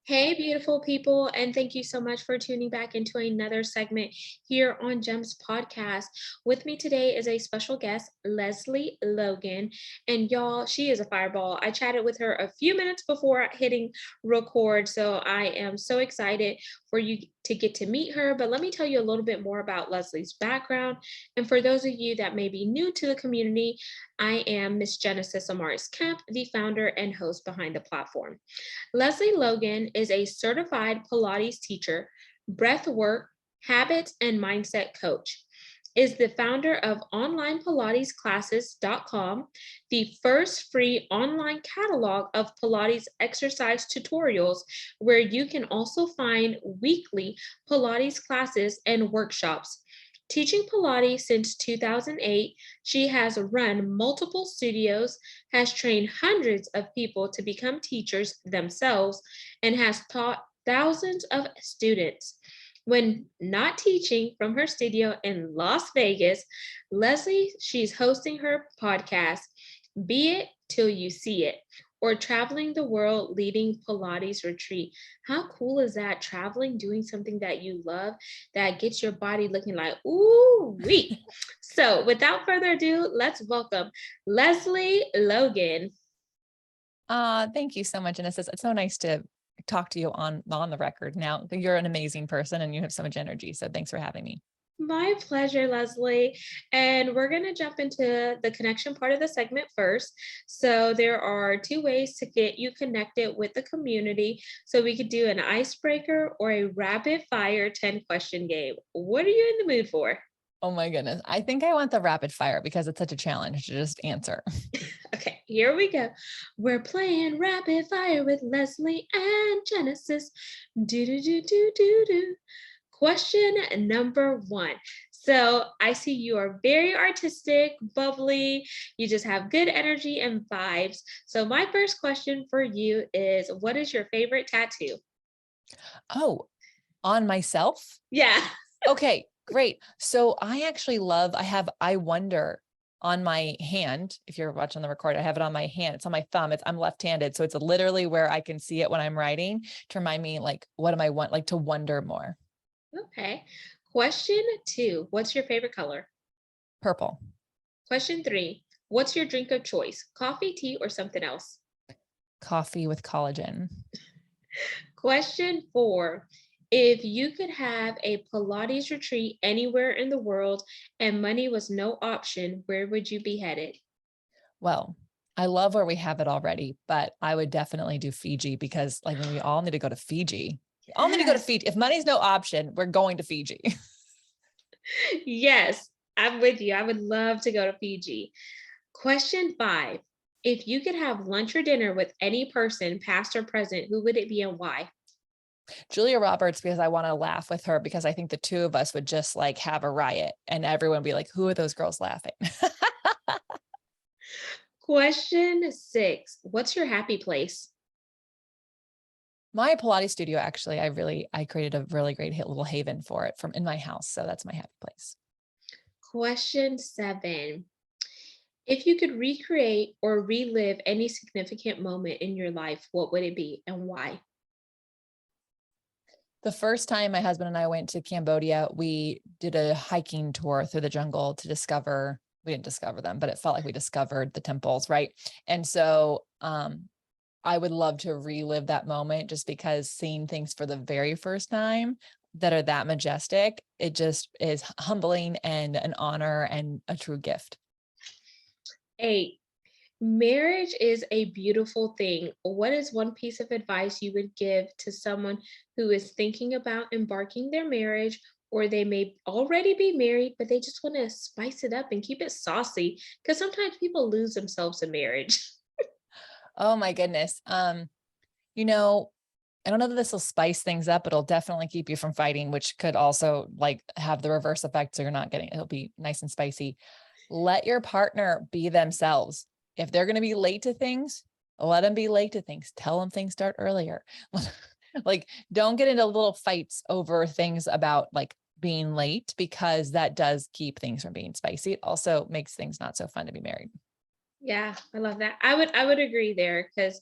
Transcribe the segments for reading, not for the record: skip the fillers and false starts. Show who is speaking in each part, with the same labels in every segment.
Speaker 1: Hey, beautiful people, and thank you so much for tuning back into another segment here on Gems Podcast. With me today is a special guest, Lesley Logan. And y'all, she is a fireball. I chatted with her a few minutes before hitting record, so I am so excited for you to get to meet her. But let me tell you a little bit more about Lesley's background. And for those of you that may be new to the community, I am Miss Genesis Amaris Kemp, the founder and host behind the platform. Lesley Logan is a certified Pilates teacher, breathwork, habits, and mindset coach. Is the founder of onlinepilatesclasses.com, the first free online catalog of Pilates exercise tutorials, where you can also find weekly Pilates classes and workshops. Teaching Pilates since 2008, she has run multiple studios, has trained hundreds of people to become teachers themselves, and has taught thousands of students. When not teaching from her studio in Las Vegas, she's hosting her podcast, Be It Till You See It, or traveling the world leading Pilates retreat. How cool is that? Traveling, doing something that you love that gets your body looking like, ooh, wee. So without further ado, let's welcome Lesley Logan.
Speaker 2: Thank you so much, Genesis. It's so nice to talk to you on the record now. You're an amazing person and you have so much energy. So thanks for having me.
Speaker 1: My pleasure, Lesley. And we're going to jump into the connection part of the segment first. So, there are two ways to get you connected with the community. So, we could do an icebreaker or a rapid fire 10-question game. What are you in the mood for?
Speaker 2: Oh my goodness. I think I want the rapid fire because it's such a challenge to just answer.
Speaker 1: Okay, here we go. We're playing rapid fire with Lesley and Genesis. Do, do, do, do, do, do. Question number one. So I see you are very artistic, bubbly. You just have good energy and vibes. So my first question for you is, what is your favorite tattoo?
Speaker 2: Oh, on myself?
Speaker 1: Yeah.
Speaker 2: Okay, great. So I actually I wonder on my hand. If you're watching the record, I have it on my hand. It's on my thumb. I'm left-handed. So it's literally where I can see it when I'm writing to remind me like, what am I want, like to wonder more.
Speaker 1: Okay. Question two. What's your favorite color?
Speaker 2: Purple.
Speaker 1: Question three. What's your drink of choice? Coffee, tea, or something else?
Speaker 2: Coffee with collagen.
Speaker 1: Question four. If you could have a Pilates retreat anywhere in the world and money was no option, where would you be headed?
Speaker 2: Well, I love where we have it already, but I would definitely do Fiji because like we all need to go to Fiji. We all need to go to
Speaker 1: Yes.
Speaker 2: Fiji. If money's no option, we're going to Fiji.
Speaker 1: Yes, I'm with you. I would love to go to Fiji. Question five. If you could have lunch or dinner with any person, past or present, who would it be and why?
Speaker 2: Julia Roberts, because I want to laugh with her because I think the two of us would just like have a riot and everyone would be like, who are those girls laughing?
Speaker 1: Question six. What's your happy place?
Speaker 2: My Pilates studio, actually, I created a really great little haven for it from in my house. So that's my happy place.
Speaker 1: Question seven. If you could recreate or relive any significant moment in your life, what would it be and why?
Speaker 2: The first time my husband and I went to Cambodia, we did a hiking tour through the jungle to discover, we didn't discover them, but it felt like we discovered the temples, right? And so I would love to relive that moment just because seeing things for the very first time that are that majestic, it just is humbling and an honor and a true gift.
Speaker 1: Eight. Marriage is a beautiful thing. What is one piece of advice you would give to someone who is thinking about embarking their marriage, or they may already be married, but they just want to spice it up and keep it saucy? Because sometimes people lose themselves in marriage.
Speaker 2: Oh my goodness. You know, I don't know that this will spice things up. It'll definitely keep you from fighting, which could also like have the reverse effect. So you're not getting, it'll be nice and spicy. Let your partner be themselves. If they're going to be late to things, let them be late to things. Tell them things start earlier. Like, don't get into little fights over things about like being late because that does keep things from being spicy. It also makes things not so fun to be married.
Speaker 1: Yeah, I love that. I would agree there because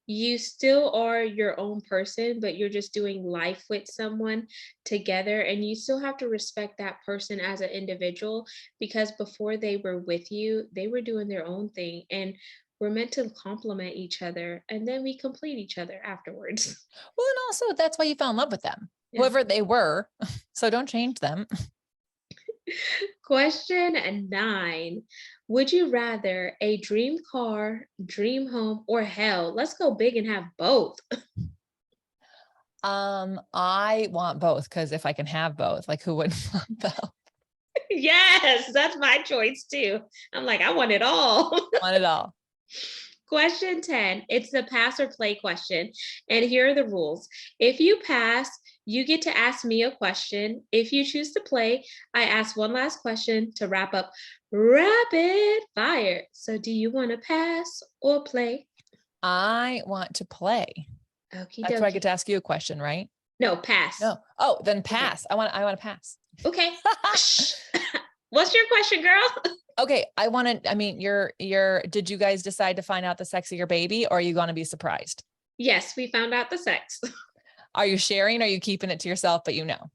Speaker 1: You still are your own person, but you're just doing life with someone together. And you still have to respect that person as an individual because before they were with you, they were doing their own thing. And we're meant to complement each other and then we complete each other afterwards.
Speaker 2: Well, and also that's why you fell in love with them,
Speaker 1: Yeah.
Speaker 2: whoever they were. So don't change them.
Speaker 1: Question 9. Would you rather a dream car, dream home, or hell? Let's go big and have both.
Speaker 2: I want both because if I can have both, like who wouldn't want both?
Speaker 1: Yes, that's my choice too. I'm like, I want it all.
Speaker 2: Want it all.
Speaker 1: Question 10. It's the pass or play question. And here are the rules. If you pass, you get to ask me a question. If you choose to play, I ask one last question to wrap up rapid fire. So, do you want to pass or play?
Speaker 2: I want to play.
Speaker 1: Okie
Speaker 2: That's why I get
Speaker 1: dokie.
Speaker 2: to ask you a question, right?
Speaker 1: No, pass.
Speaker 2: No. Oh, then
Speaker 1: Okay.
Speaker 2: pass. I want to pass.
Speaker 1: Okay. What's your question, girl?
Speaker 2: Okay. I mean, did you guys decide to find out the sex of your baby or are you going to be surprised?
Speaker 1: Yes, we found out the sex.
Speaker 2: Are you sharing? Or are you keeping it to yourself, but you know?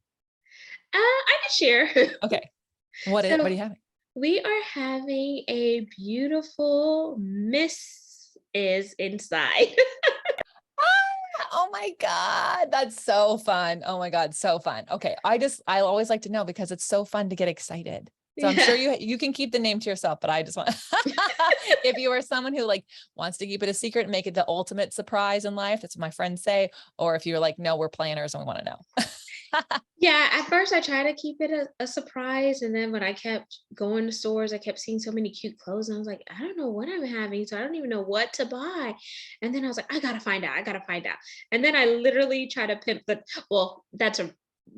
Speaker 1: I can share.
Speaker 2: Okay. What are
Speaker 1: So
Speaker 2: you having?
Speaker 1: we are having a beautiful Miss is inside.
Speaker 2: Oh my God. That's so fun. Oh my God. So fun. Okay. I always like to know because it's so fun to get excited. So I'm sure
Speaker 1: Yeah.
Speaker 2: you can keep the name to yourself, but I just want, if you are someone who like wants to keep it a secret and make it the ultimate surprise in life, that's what my friends say. Or if you're like, no, we're planners and we want to know.
Speaker 1: Yeah, at first I tried to keep it a surprise. And then when I kept going to stores, I kept seeing so many cute clothes. And I was like, I don't know what I'm having. So I don't even know what to buy. And then I was like, I gotta find out. I gotta find out. And then I literally try to pimp well, that's a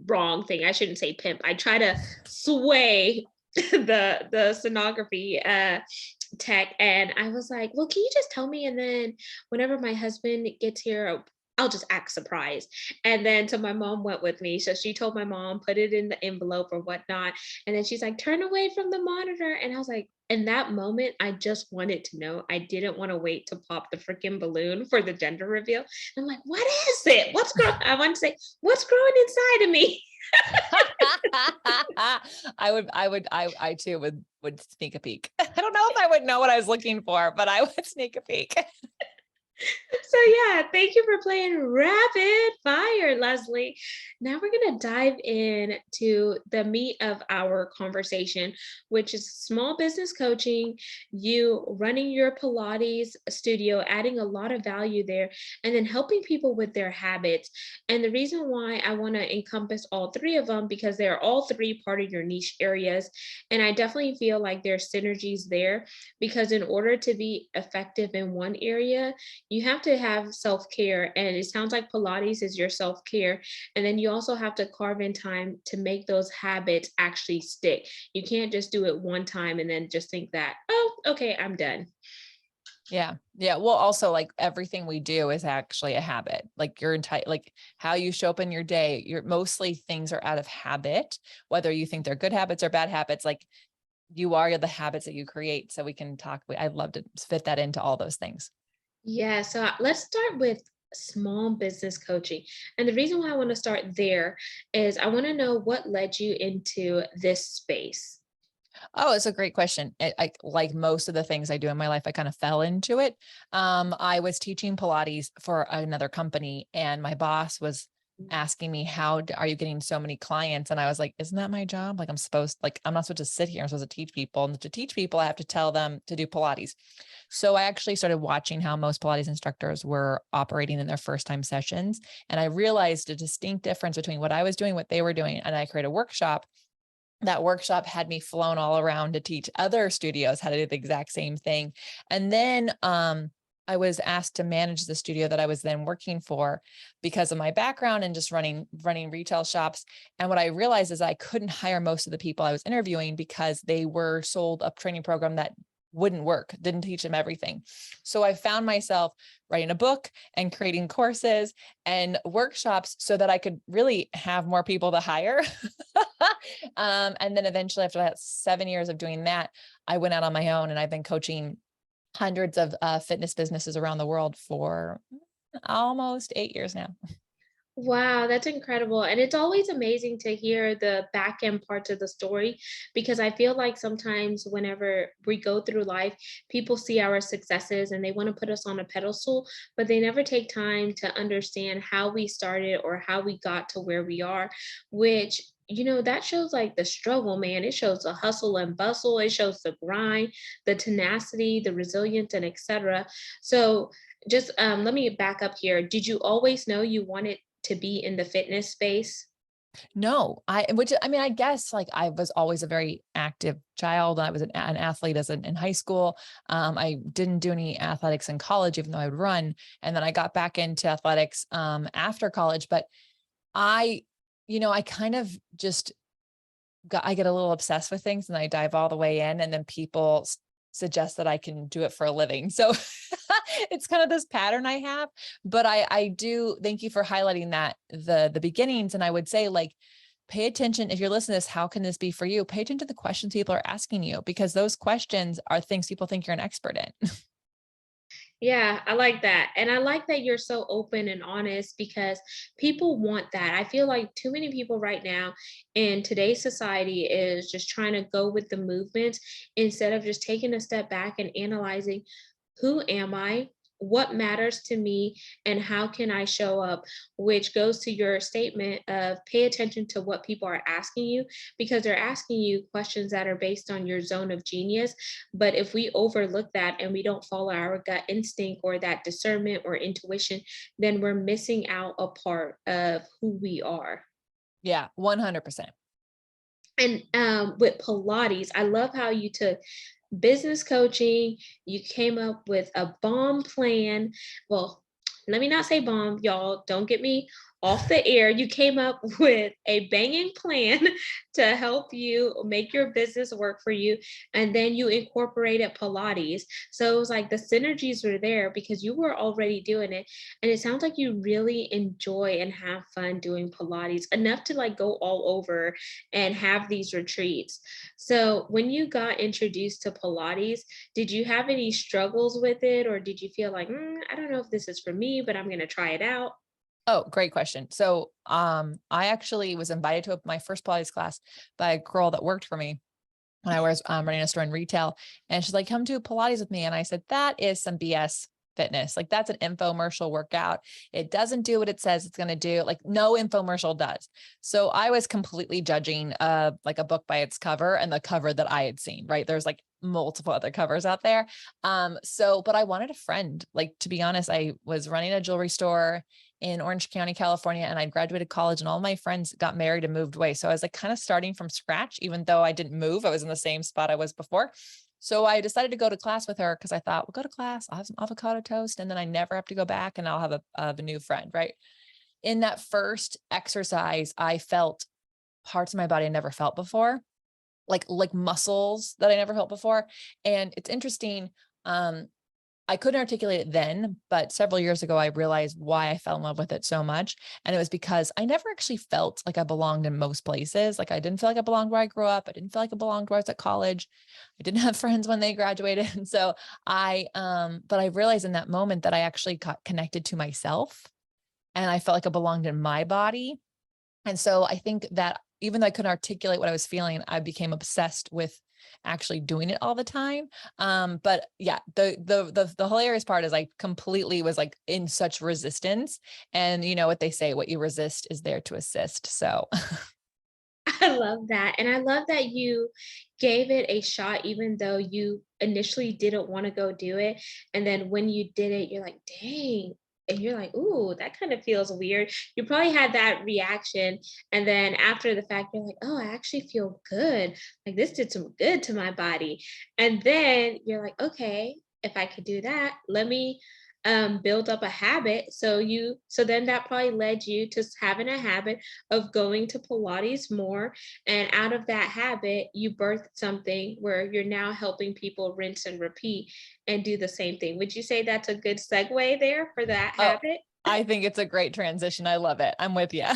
Speaker 1: wrong thing. I shouldn't say pimp. I try to sway the sonography tech, and I was like, well, can you just tell me, and then whenever my husband gets here, I'll just act surprised. And then so my mom went with me, so she told my mom put it in the envelope or whatnot, and then she's like, turn away from the monitor, and I was like, in that moment I just wanted to know. I didn't want to wait to pop the freaking balloon for the gender reveal. I'm like, what is it? What's growing? I want to say, what's growing inside of me?
Speaker 2: I too would sneak a peek. I don't know if I would know what I was looking for, but I would sneak a peek.
Speaker 1: So yeah, thank you for playing rapid fire, Leslie. Now we're gonna dive in to the meat of our conversation, which is small business coaching, you running your Pilates studio, adding a lot of value there, and then helping people with their habits. And the reason why I want to encompass all three of them because they're all three part of your niche areas. And I definitely feel like there's synergies there because in order to be effective in one area, you have to have self-care, and it sounds like Pilates is your self-care, and then you also have to carve in time to make those habits actually stick. You can't just do it one time and then just think that, oh, okay, I'm done.
Speaker 2: Yeah. Yeah. Well, also like everything we do is actually a habit. Like your entire, like how you show up in your day, you're mostly things are out of habit, whether you think they're good habits or bad habits, like you are the habits that you create. So we can talk, I'd love to fit that into all those things.
Speaker 1: Yeah, so let's start with small business coaching. And the reason why I want to start there is I want to know what led you into this space.
Speaker 2: Oh, it's a great question. Like most of the things I do in my life, I kind of fell into it. I was teaching Pilates for another company and my boss was asking me, are you getting so many clients? And I was like, isn't that my job? Like I'm not supposed to sit here. I'm supposed to teach people, and to teach people, I have to tell them to do Pilates. So I actually started watching how most Pilates instructors were operating in their first time sessions. And I realized a distinct difference between what I was doing, what they were doing. And I created a workshop. That workshop had me flown all around to teach other studios how to do the exact same thing. And then I was asked to manage the studio that I was then working for because of my background and just running retail shops. And what I realized is I couldn't hire most of the people I was interviewing because they were sold a training program that wouldn't work, didn't teach them everything. So I found myself writing a book and creating courses and workshops so that I could really have more people to hire. And then eventually after that 7 years of doing that, I went out on my own and I've been coaching hundreds of fitness businesses around the world for almost 8 years now.
Speaker 1: Wow, that's incredible. And it's always amazing to hear the back end parts of the story because I feel like sometimes whenever we go through life, people see our successes and they want to put us on a pedestal, but they never take time to understand how we started or how we got to where we are, which that shows like the struggle, man. It shows the hustle and bustle. It shows the grind, the tenacity, the resilience, and etc. So, just let me back up here. Did you always know you wanted to be in the fitness space?
Speaker 2: No, which I mean, I guess like I was always a very active child. I was an athlete in high school. I didn't do any athletics in college, even though I would run. And then I got back into athletics after college. But I, I kind of just I get a little obsessed with things and I dive all the way in, and then people suggest that I can do it for a living. So it's kind of this pattern I have, but I do thank you for highlighting that the beginnings. And I would say like, pay attention. If you're listening to this, how can this be for you? Pay attention to the questions people are asking you, because those questions are things people think you're an expert in.
Speaker 1: Yeah, I like that. And I like that you're so open and honest because people want that. I feel like too many people right now in today's society is just trying to go with the movement instead of just taking a step back and analyzing, who am I? What matters to me and how can I show up? Which goes to your statement of pay attention to what people are asking you because they're asking you questions that are based on your zone of genius. But if we overlook that and we don't follow our gut instinct or that discernment or intuition, then we're missing out a part of who we are.
Speaker 2: Yeah, 100%.
Speaker 1: And with Pilates, I love how you took business coaching, you came up with a bomb plan. Well, let me not say bomb, y'all. Don't get me off the air. You came up with a banging plan to help you make your business work for you. And then you incorporated Pilates. So it was like the synergies were there because you were already doing it. And it sounds like you really enjoy and have fun doing Pilates enough to like go all over and have these retreats. So when you got introduced to Pilates, did you have any struggles with it, or did you feel like, I don't know if this is for me, but I'm going to try it out?
Speaker 2: Oh, great question. So, I actually was invited to my first Pilates class by a girl that worked for me when I was running a store in retail. And she's like, come do Pilates with me. And I said, that is some BS fitness. Like that's an infomercial workout. It doesn't do what it says it's going to do. Like no infomercial does. So I was completely judging like a book by its cover and the cover that I had seen, right? There's like multiple other covers out there. But I wanted a friend. Like, to be honest, I was running a jewelry store in Orange County, California, and I graduated college and all my friends got married and moved away. So I was like kind of starting from scratch, even though I didn't move. I was in the same spot I was before. So I decided to go to class with her because I thought, we'll go to class, I'll have some avocado toast, and then I never have to go back and I'll have a new friend, right? In that first exercise, I felt parts of my body I never felt before, like muscles that I never felt before. And it's interesting. I couldn't articulate it then, but several years ago, I realized why I fell in love with it so much. And it was because I never actually felt like I belonged in most places. Like I didn't feel like I belonged where I grew up. I didn't feel like I belonged where I was at college. I didn't have friends when they graduated. And so but I realized in that moment that I actually got connected to myself and I felt like I belonged in my body. And so I think that even though I couldn't articulate what I was feeling, I became obsessed with actually doing it all the time. But yeah, the hilarious part is I completely was like in such resistance. And you know what they say, what you resist is there to assist. So
Speaker 1: I love that. And I love that you gave it a shot, even though you initially didn't want to go do it. And then when you did it, you're like, dang. And you're like, ooh, that kind of feels weird. You probably had that reaction. And then after the fact, you're like, oh, I actually feel good. Like this did some good to my body. And then you're like, okay, if I could do that, let me build up a habit. So then that probably led you to having a habit of going to Pilates more. And out of that habit, you birthed something where you're now helping people rinse and repeat and do the same thing. Would you say that's a good segue there for that
Speaker 2: oh,
Speaker 1: habit?
Speaker 2: I think it's a great transition. I love it. I'm with you.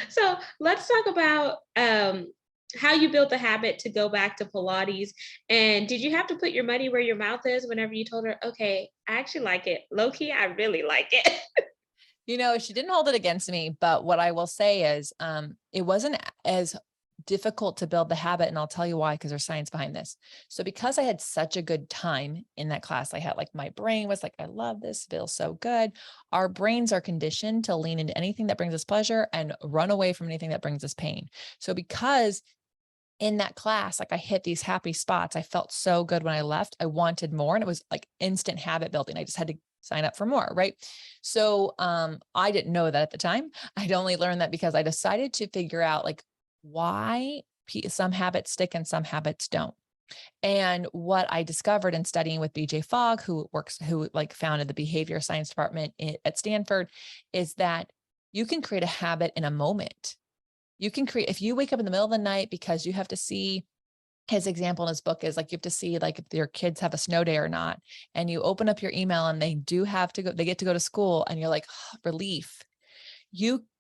Speaker 1: So let's talk about how you built the habit to go back to Pilates. And did you have to put your money where your mouth is whenever you told her, okay, I actually like it. Low key, I really like it.
Speaker 2: She didn't hold it against me, but what I will say is, it wasn't as difficult to build the habit. And I'll tell you why, because there's science behind this. So because I had such a good time in that class, I had like, my brain was like, I love this, feels so good. Our brains are conditioned to lean into anything that brings us pleasure and run away from anything that brings us pain. So because in that class, like I hit these happy spots, I felt so good when I left. I wanted more. And it was like instant habit building. I just had to sign up for more. Right. So, I didn't know that at the time. I'd only learned that because I decided to figure out like why some habits stick and some habits don't. And what I discovered in studying with BJ Fogg, who like founded the behavior science department at Stanford, is that you can create a habit in a moment. You can create, if you wake up in the middle of the night because you have to see, his example in his book is like, you have to see like if your kids have a snow day or not, and you open up your email and they do have to go, they get to go to school, and you're like, oh, relief.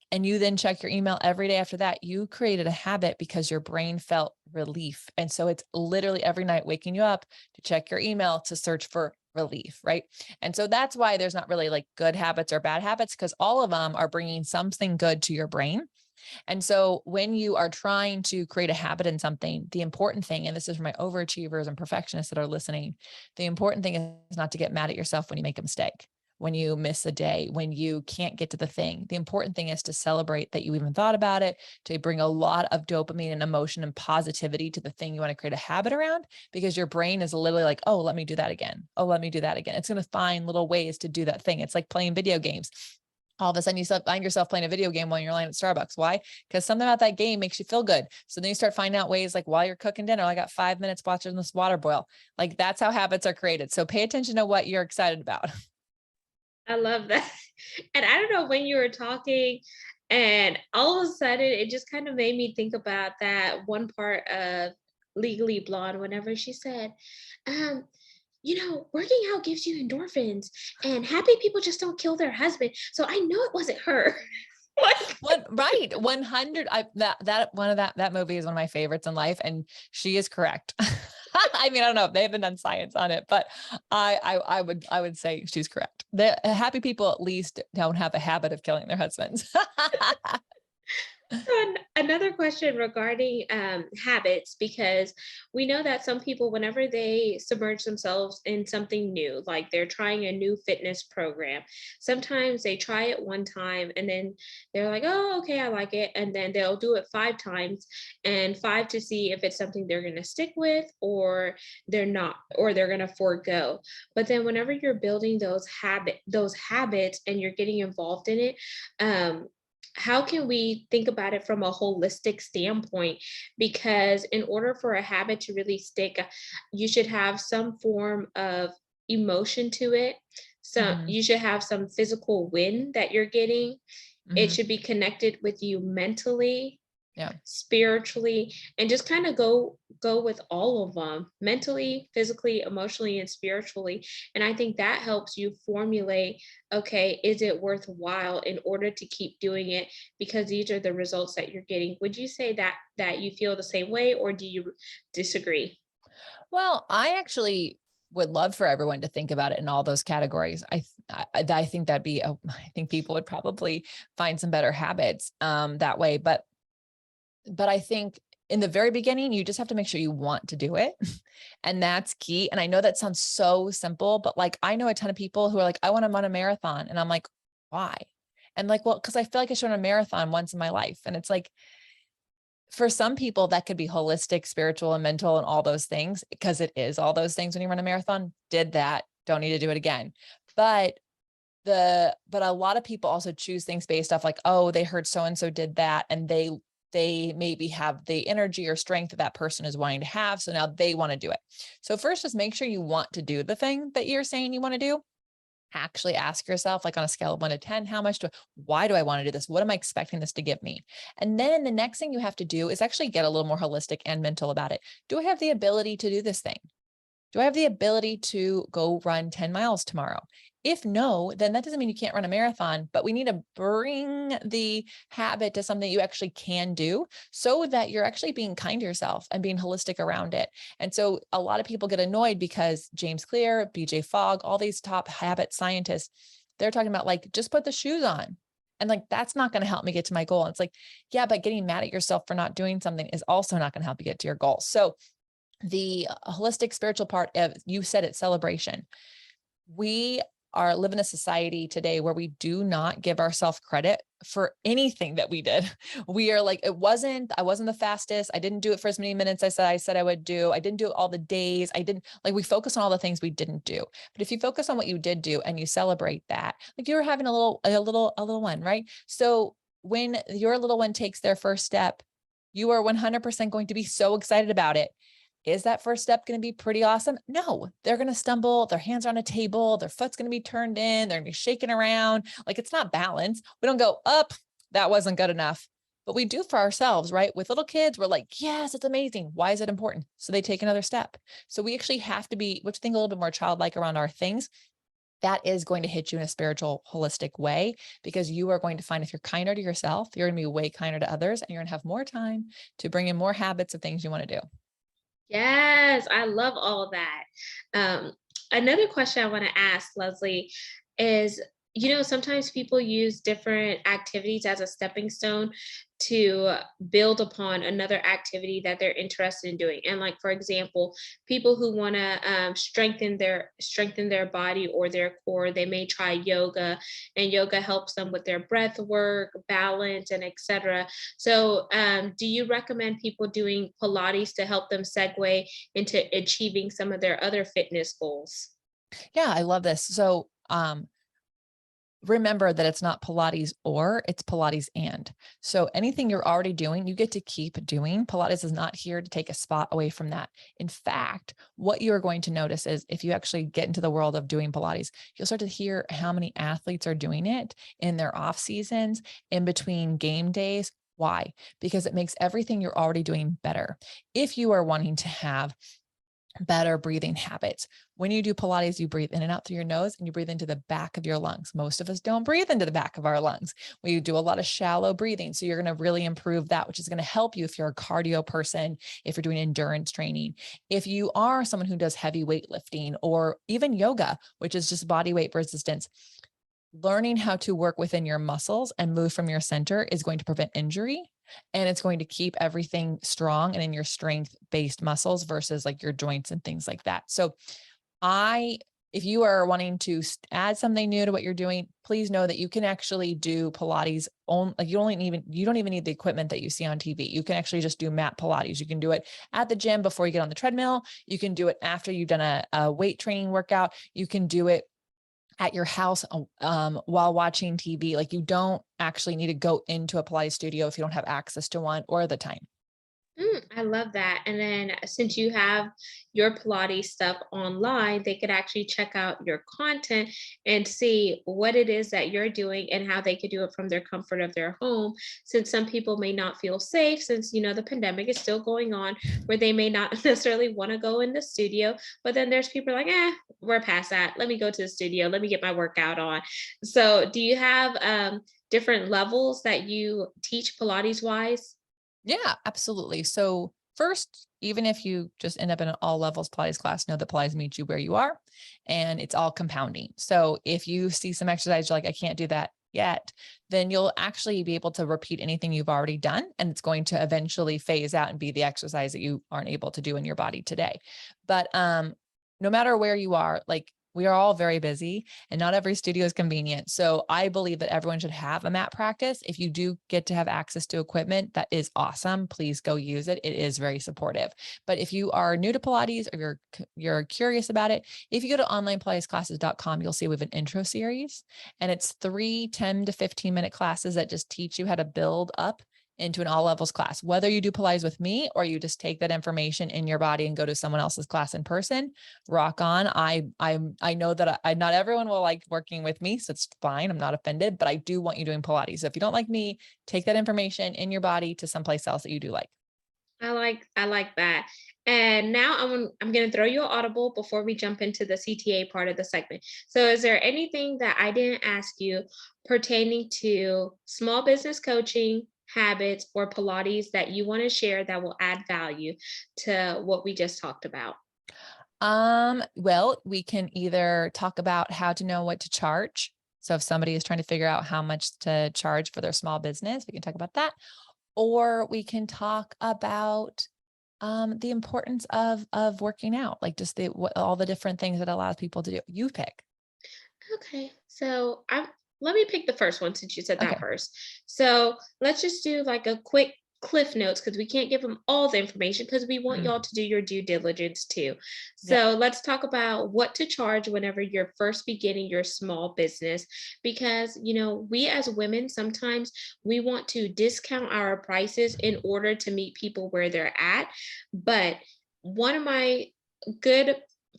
Speaker 2: And you then check your email every day after that. You created a habit because your brain felt relief. And so it's literally every night waking you up to check your email to search for relief. Right. And so that's why there's not really like good habits or bad habits, because all of them are bringing something good to your brain. And so when you are trying to create a habit in something, the important thing, and this is for my overachievers and perfectionists that are listening, the important thing is not to get mad at yourself when you make a mistake, when you miss a day, when you can't get to the thing. The important thing is to celebrate that you even thought about it, to bring a lot of dopamine and emotion and positivity to the thing you want to create a habit around, because your brain is literally like, oh, let me do that again. Oh, let me do that again. It's going to find little ways to do that thing. It's like playing video games. All of a sudden you find yourself playing a video game while you're lying at Starbucks. Why? Because something about that game makes you feel good. So then you start finding out ways, like while you're cooking dinner, I got 5 minutes watching this water boil. Like that's how habits are created. So pay attention to what you're excited about.
Speaker 1: I love that. And I don't know when you were talking, and all of a sudden it just kind of made me think about that one part of Legally Blonde whenever she said, um, working out gives you endorphins, and happy people just don't kill their husband. So I know it wasn't her. Like,
Speaker 2: Right. 100. That movie is one of my favorites in life. And she is correct. I mean, I don't know if they haven't done science on it, but I would say she's correct. The happy people at least don't have a habit of killing their husbands.
Speaker 1: Another question regarding habits, because we know that some people, whenever they submerge themselves in something new, like they're trying a new fitness program, sometimes they try it one time and then they're like, oh, okay, I like it. And then they'll do it 5 times, and five to see if it's something they're going to stick with or they're not, or they're going to forego. But then whenever you're building those habits and you're getting involved in it, how can we think about it from a holistic standpoint? Because in order for a habit to really stick, you should have some form of emotion to it. So
Speaker 2: Mhm,
Speaker 1: you should have some physical win that you're getting. It
Speaker 2: mhm.
Speaker 1: should be connected with you mentally,
Speaker 2: Yeah.
Speaker 1: spiritually, and just kind of go with all of them, mentally, physically, emotionally, and spiritually. And I think that helps you formulate, okay, is it worthwhile in order to keep doing it, because these are the results that you're getting. Would you say that you feel the same way, or do you disagree?
Speaker 2: Well, I actually would love for everyone to think about it in all those categories. I think I think people would probably find some better habits, that way. But I think in the very beginning, you just have to make sure you want to do it. And that's key. And I know that sounds so simple, but like, I know a ton of people who are like, I want to run a marathon. And I'm like, why? And like, well, cause I feel like I should run a marathon once in my life. And it's like, for some people that could be holistic, spiritual and mental and all those things, because it is all those things when you run a marathon. Did that, don't need to do it again. But but a lot of people also choose things based off like, oh, they heard so and so did that, and they maybe have the energy or strength that that person is wanting to have, so now they want to do it. So first, just make sure you want to do the thing that you're saying you want to do. Actually ask yourself, like on a scale of 1 to 10, why do I want to do this? What am I expecting this to give me? And then the next thing you have to do is actually get a little more holistic and mental about it. Do I have the ability to do this thing? Do I have the ability to go run 10 miles tomorrow? If no, then that doesn't mean you can't run a marathon, but we need to bring the habit to something you actually can do so that you're actually being kind to yourself and being holistic around it. And so a lot of people get annoyed because James Clear, BJ Fogg, all these top habit scientists, they're talking about like, just put the shoes on. And like, that's not going to help me get to my goal. And it's like, yeah, but getting mad at yourself for not doing something is also not going to help you get to your goal. So the holistic spiritual part of, you said it, celebration. We are live in a society today where we do not give ourselves credit for anything that we did. We are like, I wasn't the fastest. I didn't do it for as many minutes I said I would do. I didn't do it all the days. I didn't, like, we focus on all the things we didn't do. But if you focus on what you did do and you celebrate that, like you were having a little one, right? So when your little one takes their first step, you are 100% going to be so excited about it. Is that first step going to be pretty awesome? No, they're going to stumble. Their hands are on a table. Their foot's going to be turned in. They're going to be shaking around. Like, it's not balanced. We don't go up. That wasn't good enough. But we do for ourselves, right? With little kids, we're like, yes, it's amazing. Why is it important? So they take another step. So we actually have to be, which think a little bit more childlike around our things. That is going to hit you in a spiritual, holistic way, because you are going to find if you're kinder to yourself, you're going to be way kinder to others, and you're going to have more time to bring in more habits of things you want to do.
Speaker 1: Yes, I love all of that. Another question I want to ask, Leslie, is, sometimes people use different activities as a stepping stone to build upon another activity that they're interested in doing. And like, for example, people who want to strengthen their body or their core, they may try yoga, and yoga helps them with their breath work, balance, and etc. So, do you recommend people doing Pilates to help them segue into achieving some of their other fitness goals?
Speaker 2: Yeah, I love this. So, remember that it's not Pilates or, it's Pilates and. So anything you're already doing, you get to keep doing. Pilates is not here to take a spot away from that. In fact, what you're going to notice is if you actually get into the world of doing Pilates, you'll start to hear how many athletes are doing it in their off seasons, in between game days. Why? Because it makes everything you're already doing better. If you are wanting to have better breathing habits. When you do Pilates, you breathe in and out through your nose and you breathe into the back of your lungs. Most of us don't breathe into the back of our lungs. We do a lot of shallow breathing. So you're going to really improve that, which is going to help you if you're a cardio person, if you're doing endurance training, if you are someone who does heavy weightlifting or even yoga, which is just body weight resistance. Learning how to work within your muscles and move from your center is going to prevent injury, and it's going to keep everything strong and in your strength based muscles versus like your joints and things like that. So if you are wanting to add something new to what you're doing, please know that you can actually do Pilates on, like, you don't even need the equipment that you see on TV. You can actually just do mat Pilates. You can do it at the gym before you get on the treadmill. You can do it after you've done a weight training workout. You can do it at your house while watching TV. Like, you don't actually need to go into a Pilates studio if you don't have access to one or the time.
Speaker 1: I love that. And then since you have your Pilates stuff online, they could actually check out your content and see what it is that you're doing and how they could do it from their comfort of their home. Since some people may not feel safe, since the pandemic is still going on, where they may not necessarily want to go in the studio. But then there's people like, we're past that. Let me go to the studio. Let me get my workout on. So do you have different levels that you teach Pilates wise?
Speaker 2: Yeah, absolutely. So first, even if you just end up in an all levels Pilates class, know that Pilates meets you where you are, and it's all compounding. So if you see some exercise, you're like, I can't do that yet, then you'll actually be able to repeat anything you've already done. And it's going to eventually phase out and be the exercise that you aren't able to do in your body today. But no matter where you are, like, we are all very busy and not every studio is convenient. So I believe that everyone should have a mat practice. If you do get to have access to equipment, that is awesome. Please go use it. It is very supportive. But if you are new to Pilates or you're curious about it, if you go to onlinepilatesclasses.com, you'll see we have an intro series, and it's 3 10 to 15-minute classes that just teach you how to build up into an all levels class. Whether you do Pilates with me or you just take that information in your body and go to someone else's class in person, rock on. I know that not everyone will like working with me, so it's fine. I'm not offended, but I do want you doing Pilates. So if you don't like me, take that information in your body to someplace else that you do like.
Speaker 1: I like that. And now I'm going to throw you an audible before we jump into the CTA part of the segment. So is there anything that I didn't ask you pertaining to small business coaching, habits, or Pilates that you want to share that will add value to what we just talked about?
Speaker 2: Well, we can either talk about how to know what to charge. So if somebody is trying to figure out how much to charge for their small business, we can talk about that. Or we can talk about the importance of working out, like just all the different things that allows people to do. You pick.
Speaker 1: Okay, so I let me pick the first one since you said that
Speaker 2: Okay.
Speaker 1: first. So let's just do like a quick cliff notes because we can't give them all the information because we want
Speaker 2: Mm,
Speaker 1: y'all to do your due diligence too.
Speaker 2: yep.
Speaker 1: So let's talk about what to charge whenever you're first beginning your small business because we as women sometimes we want to discount our prices in order to meet people where they're at. But one of my good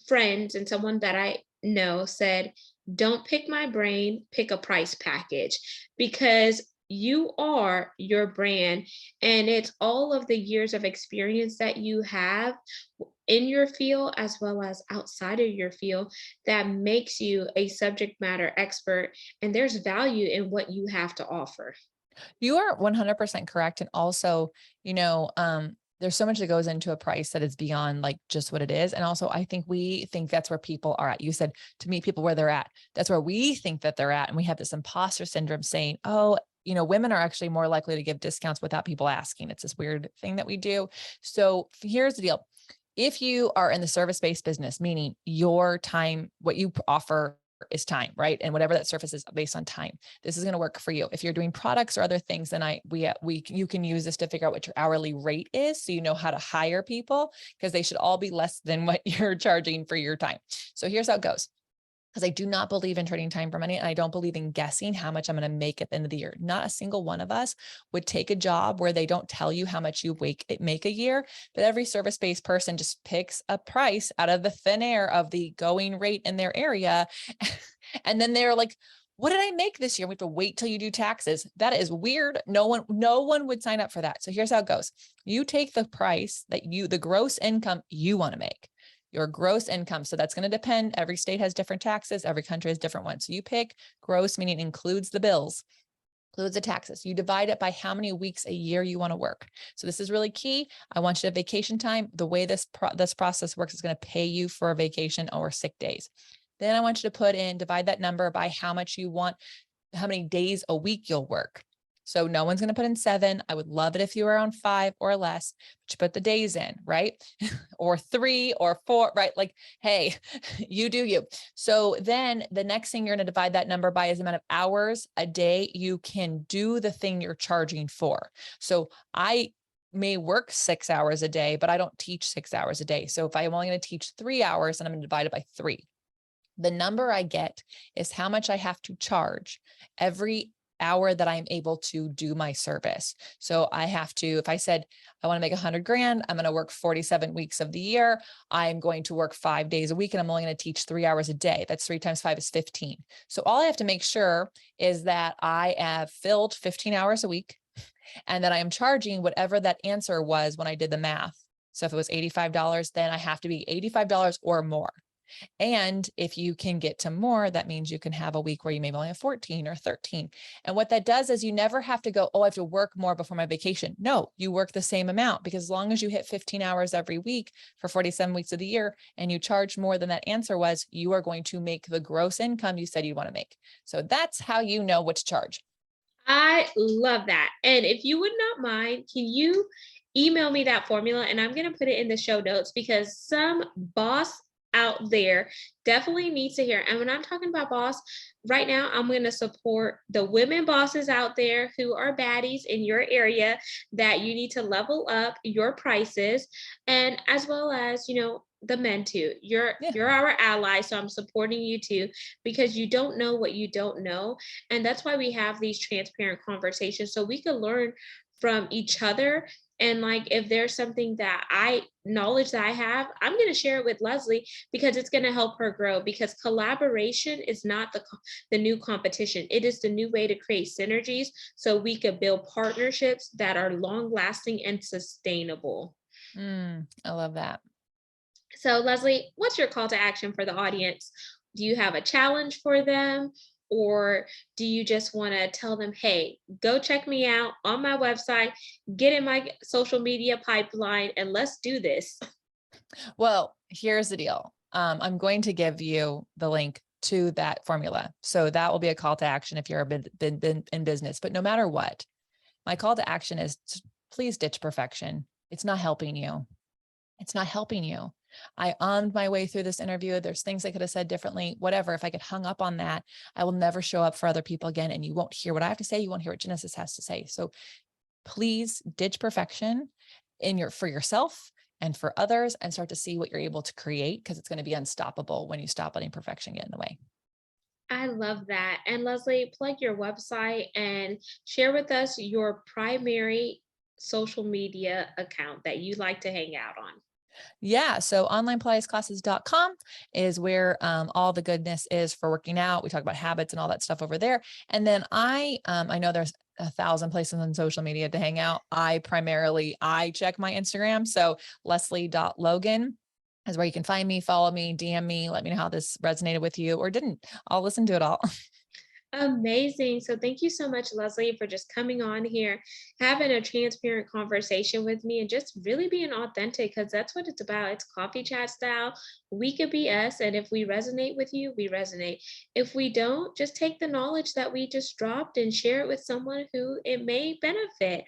Speaker 1: friends and someone that I know said don't pick my brain, pick a price package because you are your brand and it's all of the years of experience that you have in your field as well as outside of your field that makes you a subject matter expert and there's value in what you have to offer.
Speaker 2: You are 100% correct. And also, there's so much that goes into a price that is beyond like just what it is. And also, I think we think that's where people are at. You said to meet people where they're at. That's where we think that they're at. And we have this imposter syndrome saying, oh, women are actually more likely to give discounts without people asking. It's this weird thing that we do. So here's the deal. If you are in the service-based business, meaning your time, what you offer is time, right? And whatever that service is based on time, this is going to work for you. If you're doing products or other things, then you can use this to figure out what your hourly rate is. So you know how to hire people because they should all be less than what you're charging for your time. So here's how it goes. Because I do not believe in trading time for money. And I don't believe in guessing how much I'm going to make at the end of the year. Not a single one of us would take a job where they don't tell you how much you make a year, but every service-based person just picks a price out of the thin air of the going rate in their area. And then they're like, what did I make this year? We have to wait till you do taxes. That is weird. No one would sign up for that. So here's how it goes. You take the price the gross income you want to make, your gross income. So that's going to depend. Every state has different taxes. Every country has different ones. So you pick gross, meaning includes the bills, includes the taxes. You divide it by how many weeks a year you want to work. So this is really key. I want you to have vacation time. The way this process works is going to pay you for a vacation or sick days. Then I want you to divide that number by how much you want, how many days a week you'll work. So no one's going to put in 7. I would love it if you were on 5 or less, but you put the days in, right? Or 3 or 4, right? Like, hey, you do you. So then the next thing you're going to divide that number by is the amount of hours a day you can do the thing you're charging for. So I may work 6 hours a day, but I don't teach 6 hours a day. So if I'm only going to teach 3 hours, then I'm going to divide it by 3. The number I get is how much I have to charge every hour that I'm able to do my service. So I have to, if I said I want to make 100 grand, I'm going to work 47 weeks of the year. I'm going to work 5 days a week and I'm only going to teach 3 hours a day. That's 3 times 5 is 15. So all I have to make sure is that I have filled 15 hours a week and that I am charging whatever that answer was when I did the math. So if it was $85, then I have to be $85 or more. And if you can get to more, that means you can have a week where you maybe only have 14 or 13. And what that does is you never have to go, oh, I have to work more before my vacation. No, you work the same amount because as long as you hit 15 hours every week for 47 weeks of the year and you charge more than that answer was, you are going to make the gross income you said you want to make. So that's how you know what to charge.
Speaker 1: I love that. And if you would not mind, can you email me that formula? And I'm going to put it in the show notes because some boss out there definitely needs to hear. And when I'm talking about boss, right now, I'm going to support the women bosses out there who are baddies in your area that you need to level up your prices and as well as, the men too. You're
Speaker 2: Yeah.
Speaker 1: you're our ally, so I'm supporting you too because you don't know what you don't know. And that's why we have these transparent conversations so we can learn from each other And like, if there's something that knowledge that I have, I'm going to share it with Lesley because it's going to help her grow, because collaboration is not the new competition. It is the new way to create synergies so we could build partnerships that are long lasting and sustainable.
Speaker 2: I love that.
Speaker 1: So, Lesley, what's your call to action for the audience? Do you have a challenge for them? Or do you just want to tell them, hey, go check me out on my website, get in my social media pipeline, and let's do this?
Speaker 2: Well, here's the deal. I'm going to give you the link to that formula. So that will be a call to action if you're been in business. But no matter what, my call to action is to please ditch perfection. It's not helping you. It's not helping you. I on my way through this interview, there's things I could have said differently, whatever. If I get hung up on that, I will never show up for other people again. And you won't hear what I have to say. You won't hear what Genesis has to say. So please ditch perfection for yourself and for others, and start to see what you're able to create, because it's going to be unstoppable when you stop letting perfection get in the way.
Speaker 1: I love that. And Lesley, plug your website and share with us your primary social media account that you like to hang out on.
Speaker 2: Yeah. So onlinepilatesclasses.com is where all the goodness is for working out. We talk about habits and all that stuff over there. And then I know there's 1,000 places on social media to hang out. I check my Instagram. So Lesley.Logan is where you can find me, follow me, DM me, let me know how this resonated with you or didn't. I'll listen to it all.
Speaker 1: Amazing. So thank you so much, Lesley, for just coming on here, having a transparent conversation with me, and just really being authentic, because that's what it's about. It's coffee chat style. We could be us. And if we resonate with you, we resonate. If we don't, just take the knowledge that we just dropped and share it with someone who it may benefit.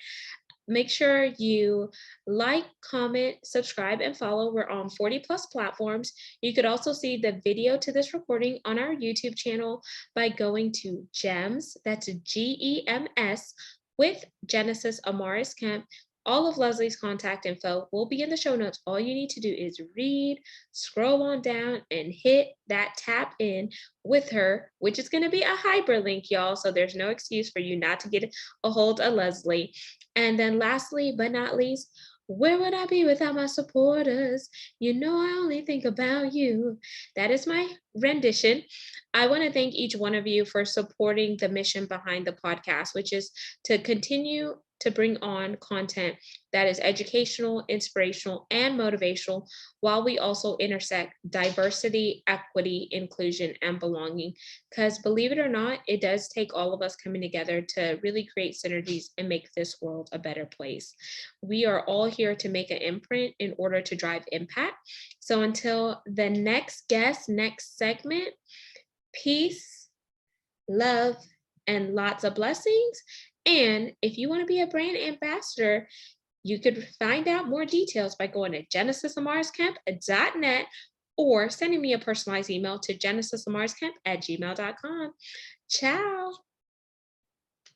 Speaker 1: Make sure you like, comment, subscribe, and follow. We're on 40 plus platforms. You could also see the video to this recording on our YouTube channel by going to GEMS, that's GEMS, with Genesis Amaris Kemp. All of Lesley's contact info will be in the show notes. All you need to do is read, scroll on down, and hit that tap in with her, which is going to be a hyperlink, y'all. So there's no excuse for you not to get a hold of Lesley. And then lastly, but not least, where would I be without my supporters? You know, I only think about you. That is my rendition. I want to thank each one of you for supporting the mission behind the podcast, which is to continue to bring on content that is educational, inspirational, and motivational, while we also intersect diversity, equity, inclusion, and belonging. Because believe it or not, it does take all of us coming together to really create synergies and make this world a better place. We are all here to make an imprint in order to drive impact. So until the next guest, next segment, peace, love, and lots of blessings. And if you want to be a brand ambassador, you could find out more details by going to genesisamariscamp.net or sending me a personalized email to genesisamariscamp@gmail.com. Ciao.